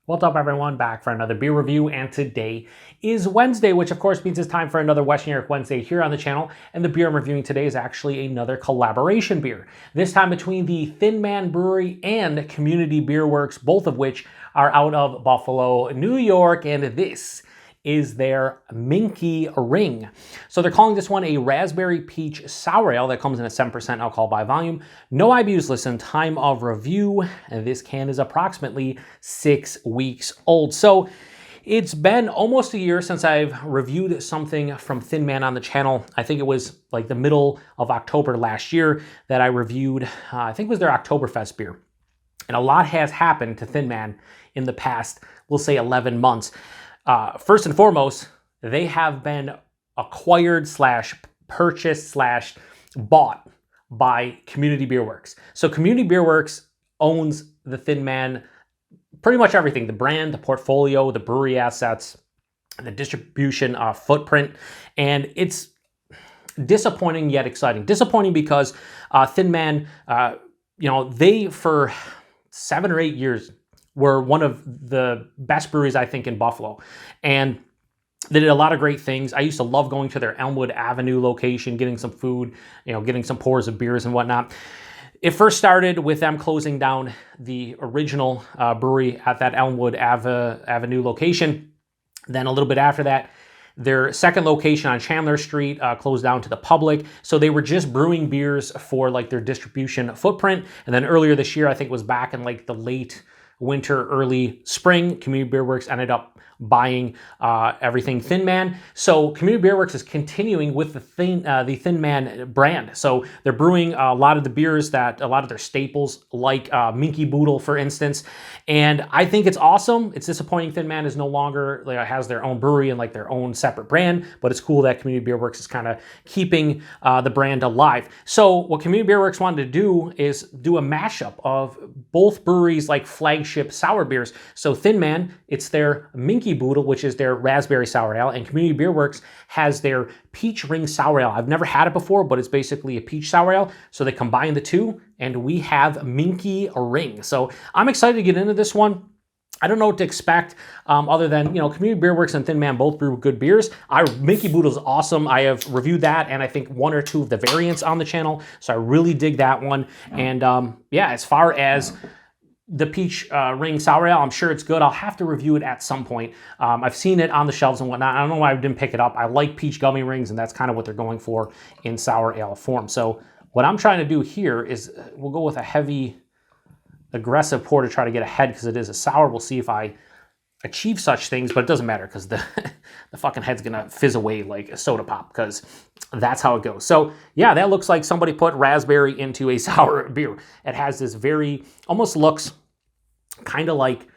What's up, everyone? Back for another beer review, and today is Wednesday, which of course means it's time for another Western New York Wednesday here on the channel, and the beer I'm reviewing today is actually another collaboration beer. This time between the Thin Man Brewery and Community Beer Works, both of which are out of Buffalo, New York, and this is their Minkey Ring. So they're calling this one a raspberry peach sour ale that comes in at 7% alcohol by volume. No IBUs listed, time of review, and this can is approximately 6 weeks old. So it's been almost a year since I've reviewed something from Thin Man on the channel. I think it was like the middle of October last year that I reviewed, I think it was their Oktoberfest beer. And a lot has happened to Thin Man in the past, we'll say 11 months. First and foremost, they have been acquired / purchased / bought by Community Beer Works. So Community Beer Works owns the Thin Man, pretty much everything, the brand, the portfolio, the brewery assets, the distribution footprint, and it's disappointing yet exciting. Disappointing because Thin Man, they for 7 or 8 years were one of the best breweries, I think, in Buffalo. And they did a lot of great things. I used to love going to their Elmwood Avenue location, getting some food, getting some pours of beers and whatnot. It first started with them closing down the original brewery at that Elmwood Avenue location. Then a little bit after that, their second location on Chandler Street closed down to the public. So they were just brewing beers for like their distribution footprint. And then earlier this year, I think it was back in like the late winter, early spring, Community Beer Works ended up buying everything Thin Man. So Community Beer Works is continuing with the Thin Man brand. So they're brewing a lot of the beers that, a lot of their staples, like Minkey Boodle, for instance. And I think it's awesome. It's disappointing Thin Man is no longer, has their own brewery and like their own separate brand, but it's cool that Community Beer Works is kind of keeping the brand alive. So what Community Beer Works wanted to do is do a mashup of both breweries' like flagship sour beers. So Thin Man, it's their Minkey Boodle, which is their raspberry sour ale, and Community Beer Works has their Peach Ring sour ale. I've never had it before, but it's basically a peach sour ale. So they combine the two, and we have Minkey Ring. So I'm excited to get into this one. I don't know what to expect other than, Community Beer Works and Thin Man both brew good beers. Minkey Boodle is awesome. I have reviewed that and I think 1 or 2 of the variants on the channel. So I really dig that one. And as far as the Peach Ring Sour Ale, I'm sure it's good. I'll have to review it at some point. I've seen it on the shelves and whatnot. I don't know why I didn't pick it up. I like peach gummy rings, and that's kind of what they're going for in sour ale form. So what I'm trying to do here is we'll go with a heavy, aggressive pour to try to get ahead because it is a sour. We'll see if I achieve such things, but it doesn't matter because the fucking head's gonna fizz away like a soda pop because that's how it goes. So yeah, that looks like somebody put raspberry into a sour beer. It has this almost looks kind of like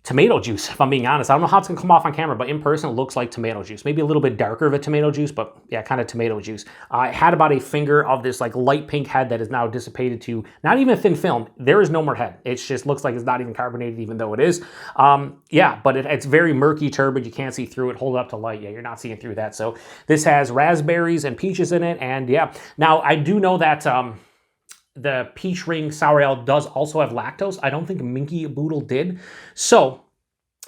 tomato juice, if I'm being honest. I don't know how it's gonna come off on camera, but in person it looks like tomato juice. Maybe a little bit darker of a tomato juice, but yeah, kind of tomato juice. It had about a finger of this like light pink head that is now dissipated to not even a thin film. There is no more head. It just looks like it's not even carbonated, even though it is. But it's very murky, turbid. You can't see through it. Hold it up to light. Yeah, you're not seeing through that. So this has raspberries and peaches in it, and yeah. Now I do know that the Peach Ring Sour Ale does also have lactose. I don't think Minkey Boodle did. So,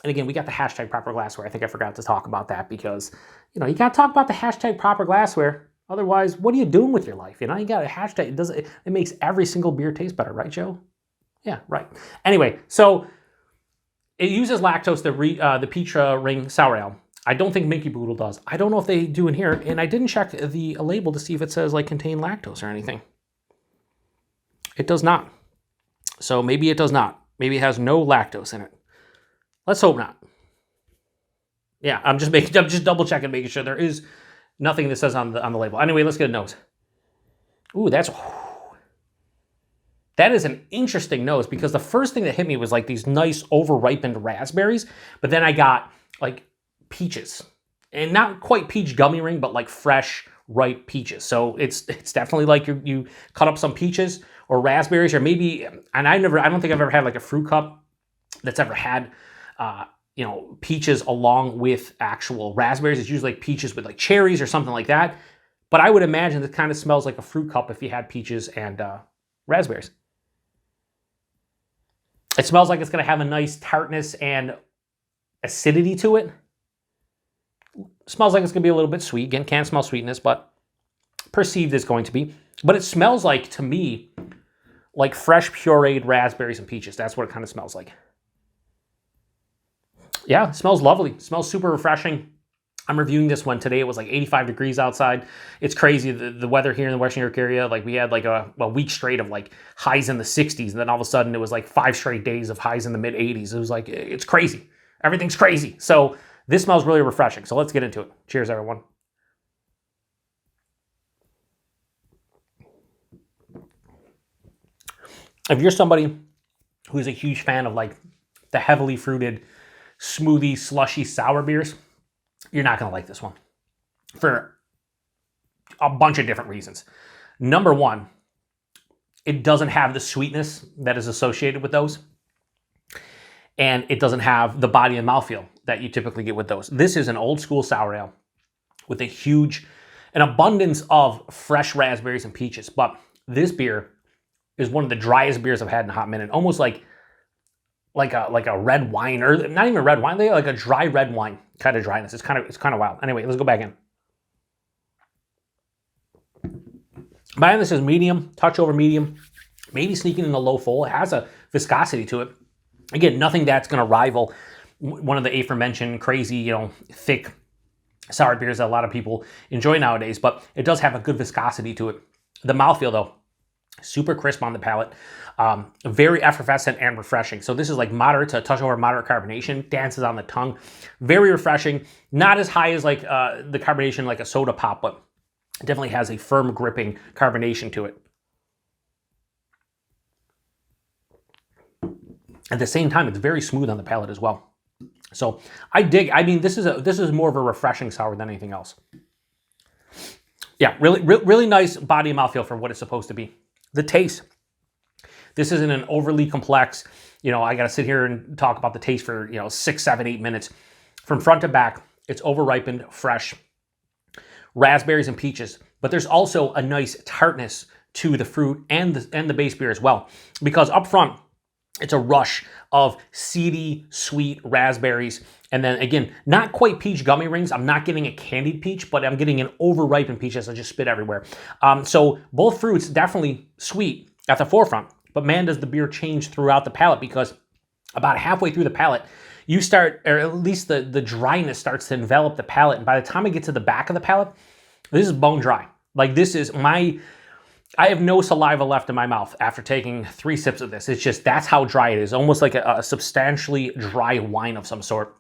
and again, we got the hashtag proper glassware. I think I forgot to talk about that because, you got to talk about the hashtag proper glassware. Otherwise, what are you doing with your life? You got a hashtag. It makes every single beer taste better, right, Joe? Yeah, right. Anyway, so it uses lactose, the Peach Ring Sour Ale. I don't think Minkey Boodle does. I don't know if they do in here, and I didn't check the label to see if it says like contain lactose or anything. It does not. So maybe it does not. Maybe it has no lactose in it. Let's hope not. Yeah, I'm just double checking, making sure there is nothing that says on the label. Anyway, let's get a nose. Ooh, that is an interesting nose because the first thing that hit me was like these nice over-ripened raspberries, but then I got like peaches. And not quite peach gummy ring, but like fresh, ripe peaches. So it's definitely like you cut up some peaches or raspberries, or maybe, and I don't think I've ever had like a fruit cup that's ever had, peaches along with actual raspberries. It's usually like peaches with like cherries or something like that. But I would imagine it kind of smells like a fruit cup if you had peaches and raspberries. It smells like it's going to have a nice tartness and acidity to it. Smells like it's going to be a little bit sweet. Again, can't smell sweetness, but perceived it's going to be. But it smells like, to me, like fresh pureed raspberries and peaches. That's what it kind of smells like. Yeah, it smells lovely. It smells super refreshing. I'm reviewing this one today. It was like 85 degrees outside. It's crazy. The weather here in the Western New York area, like we had like a week straight of like highs in the 60s. And then all of a sudden it was like 5 straight days of highs in the mid 80s. It was like, it's crazy. Everything's crazy. So this smells really refreshing. So let's get into it. Cheers, everyone. If you're somebody who's a huge fan of like the heavily fruited, smoothie, slushy, sour beers, you're not going to like this one for a bunch of different reasons. Number one, it doesn't have the sweetness that is associated with those. And it doesn't have the body and mouthfeel that you typically get with those. This is an old school sour ale with an abundance of fresh raspberries and peaches. But this beer is one of the driest beers I've had in a hot minute. Almost like a red wine, or not even red wine, like a dry red wine kind of dryness. It's kind of wild. Anyway, let's go back in. Buying this is medium, touch over medium, maybe sneaking in the low full. It has a viscosity to it. Again, nothing that's going to rival one of the aforementioned crazy, thick sour beers that a lot of people enjoy nowadays, but it does have a good viscosity to it. The mouthfeel, though, super crisp on the palate, very effervescent and refreshing. So this is like moderate to a touch over moderate carbonation, dances on the tongue, very refreshing. Not as high as like the carbonation like a soda pop, but it definitely has a firm gripping carbonation to it. At the same time, it's very smooth on the palate as well. So I mean, this is more of a refreshing sour than anything else. Yeah, really nice body and mouthfeel for what it's supposed to be. The taste. This isn't an overly complex, I got to sit here and talk about the taste for, 6, 7, 8 minutes. From front to back, it's over-ripened, fresh, raspberries and peaches. But there's also a nice tartness to the fruit and the base beer as well. Because up front, it's a rush of seedy, sweet raspberries. And then again, not quite peach gummy rings. I'm not getting a candied peach, but I'm getting an over-ripened peach as I just spit everywhere. So both fruits definitely sweet at the forefront. But man, does the beer change throughout the palate, because about halfway through the palate, you start, or at least the dryness starts to envelop the palate. And by the time I get to the back of the palate, this is bone dry. Like I have no saliva left in my mouth after taking 3 sips of this. It's just, that's how dry it is. Almost like a substantially dry wine of some sort.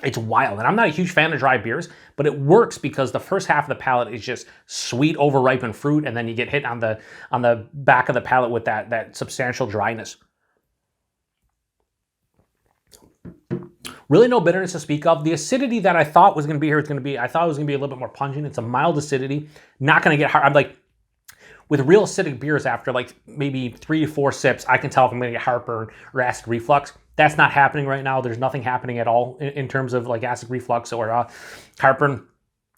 It's wild. And I'm not a huge fan of dry beers, but it works because the first half of the palate is just sweet, over-ripened fruit, and then you get hit on the back of the palate with that substantial dryness. Really no bitterness to speak of. The acidity that I thought was going to be here I thought it was going to be a little bit more pungent. It's a mild acidity. Not going to get hard. I'm like, with real acidic beers, after like maybe 3 to 4 sips, I can tell if I'm going to get heartburn or acid reflux. That's not happening right now. There's nothing happening at all in terms of like acid reflux or heartburn.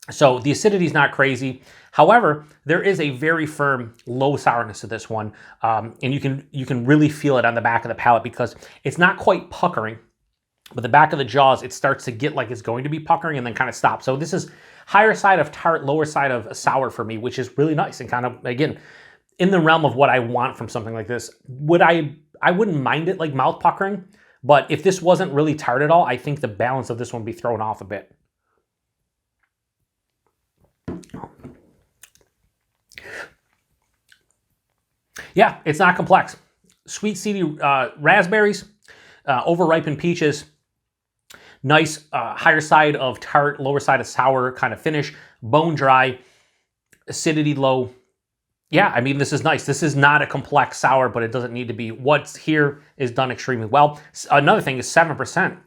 So the acidity is not crazy. However, there is a very firm low sourness to this one, and you can really feel it on the back of the palate, because it's not quite puckering, but the back of the jaws, it starts to get like it's going to be puckering and then kind of stop. So this is higher side of tart, lower side of sour for me, which is really nice and kind of, again, in the realm of what I want from something like this. I wouldn't mind it like mouth puckering, but if this wasn't really tart at all, I think the balance of this one would be thrown off a bit. Yeah, it's not complex. Sweet, seedy raspberries, over-ripened peaches, nice higher side of tart, lower side of sour kind of finish, bone dry, acidity low. Yeah, I mean, this is nice. This is not a complex sour, but it doesn't need to be. What's here is done extremely well. Another thing is 7%.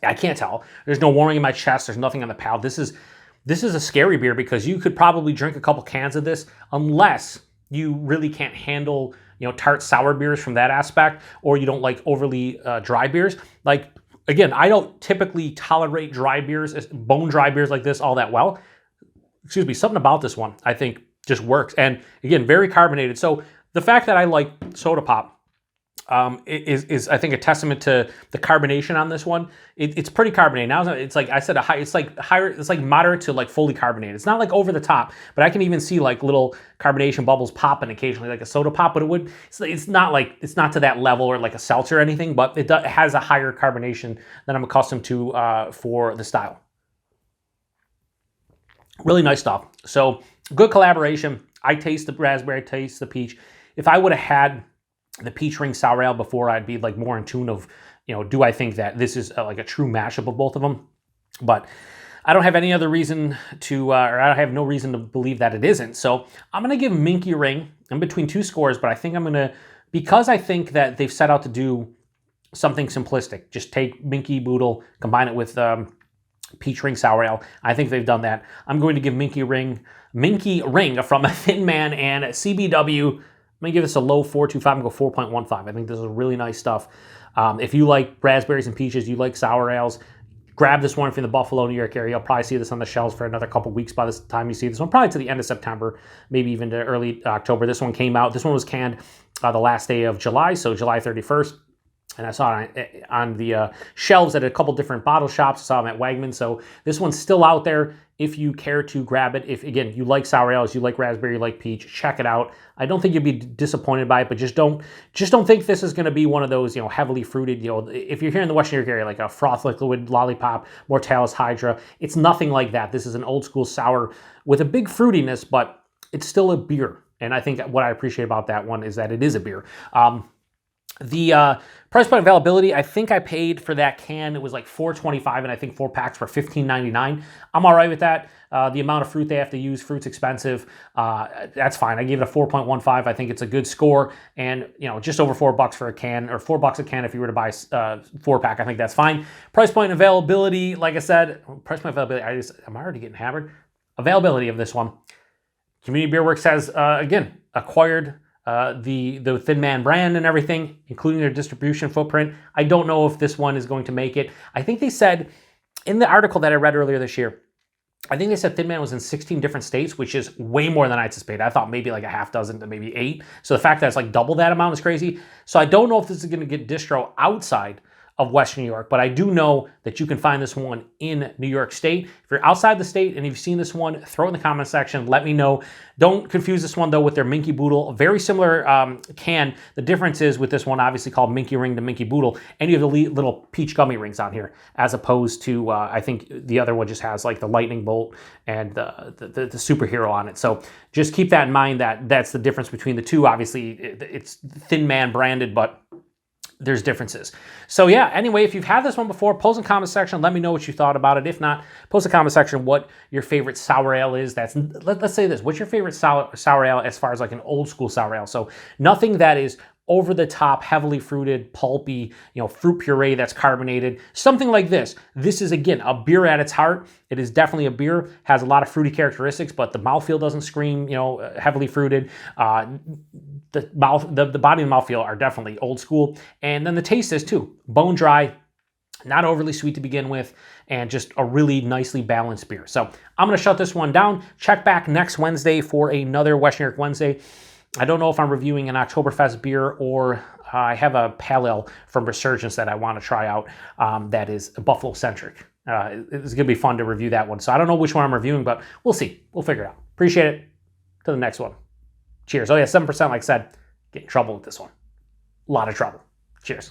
I can't tell. There's no warming in my chest. There's nothing on the palate. This is a scary beer, because you could probably drink a couple cans of this unless you really can't handle, tart sour beers from that aspect, or you don't like overly dry beers. Like, again, I don't typically tolerate dry beers, bone dry beers like this all that well. Excuse me, something about this one I think just works. And again, very carbonated. So the fact that I like soda pop is I think a testament to the carbonation on this one. It's pretty carbonated. Now it's like I said, it's like higher, it's like moderate to like fully carbonated. It's not like over the top, but I can even see like little carbonation bubbles popping occasionally, like a soda pop. But it's not like, it's not to that level or like a seltzer or anything, but it has a higher carbonation than I'm accustomed to for the style. Really nice stuff. So good collaboration. I taste the raspberry, I taste the peach. If I would have had the Peach Ring Sour Ale before, I'd be like more in tune of, do I think that this is like a true mashup of both of them? But I don't have any other reason to, or I have no reason to believe that it isn't. So I'm going to give Minkey Ring, I'm between two scores, but I think I'm going to, because I think that they've set out to do something simplistic, just take Minkey Boodle, combine it with Peach Ring Sour Ale. I think they've done that. I'm going to give Minkey Ring from Thin Man and CBW. I'm going to give this a low 4.25 and go 4.15. I think this is really nice stuff. If you like raspberries and peaches, you like sour ales, grab this one if you're in the Buffalo, New York area. You'll probably see this on the shelves for another couple weeks by the time you see this one, probably to the end of September, maybe even to early October. This one came out. This one was canned the last day of July, so July 31st. And I saw it on the shelves at a couple different bottle shops. I saw them at Wegmans. So this one's still out there if you care to grab it. If, again, you like sour ales, you like raspberry, you like peach, check it out. I don't think you'd be disappointed by it, but just don't think this is going to be one of those, heavily fruited, if you're here in the Western New York area, like a froth liquid lollipop, Mortalis Hydra. It's nothing like that. This is an old school sour with a big fruitiness, but it's still a beer. And I think what I appreciate about that one is that it is a beer. The price point availability, I think I paid for that can, it was like $4.25, and I think 4 packs for $15.99. I'm all right with that. The amount of fruit they have to use, fruit's expensive. That's fine. I gave it a 4.15. I think it's a good score, and just over $4 for a can, or $4 a can if you were to buy 4 pack. I think that's fine. Price point availability, like I said, price point availability. I'm already getting hammered. Availability of this one. Community Beer Works has again acquired the Thin Man brand and everything, including their distribution footprint. I don't know if this one is going to make it. I think they said in the article that I read earlier this year, I think they said Thin Man was in 16 different states, which is way more than I anticipated. I thought maybe like a half dozen to maybe 8. So the fact that it's like double that amount is crazy. So I don't know if this is going to get distro outside of Western New York, but I do know that you can find this one in New York State. If you're outside the state and you've seen this one, throw it in the comment section. Let me know. Don't confuse this one though with their Minkey Boodle. A very similar can. The difference is with this one, obviously called Minkey Ring to Minkey Boodle, and you have the little peach gummy rings on here, as opposed to I think the other one just has like the lightning bolt and the superhero on it. So just keep that in mind. That's the difference between the two. Obviously, it's Thin Man branded, but there's differences. So yeah, anyway, if you've had this one before, post in the comment section. Let me know what you thought about it. If not, post in the comment section what your favorite sour ale is. Let's say this. What's your favorite sour ale as far as like an old school sour ale? So nothing that is over the top, heavily fruited, pulpy, fruit puree that's carbonated, something like this. This is, again, a beer at its heart. It is definitely a beer, has a lot of fruity characteristics, but the mouthfeel doesn't scream, heavily fruited. The body and mouthfeel are definitely old school. And then the taste is too. Bone dry, not overly sweet to begin with, and just a really nicely balanced beer. So I'm going to shut this one down. Check back next Wednesday for another Western New York Wednesday. I don't know if I'm reviewing an Oktoberfest beer or I have a pale ale from Resurgence that I want to try out that is Buffalo-centric. It's going to be fun to review that one. So I don't know which one I'm reviewing, but we'll see. We'll figure it out. Appreciate it. To the next one. Cheers. Oh yeah, 7%, like I said. Get in trouble with this one. A lot of trouble. Cheers.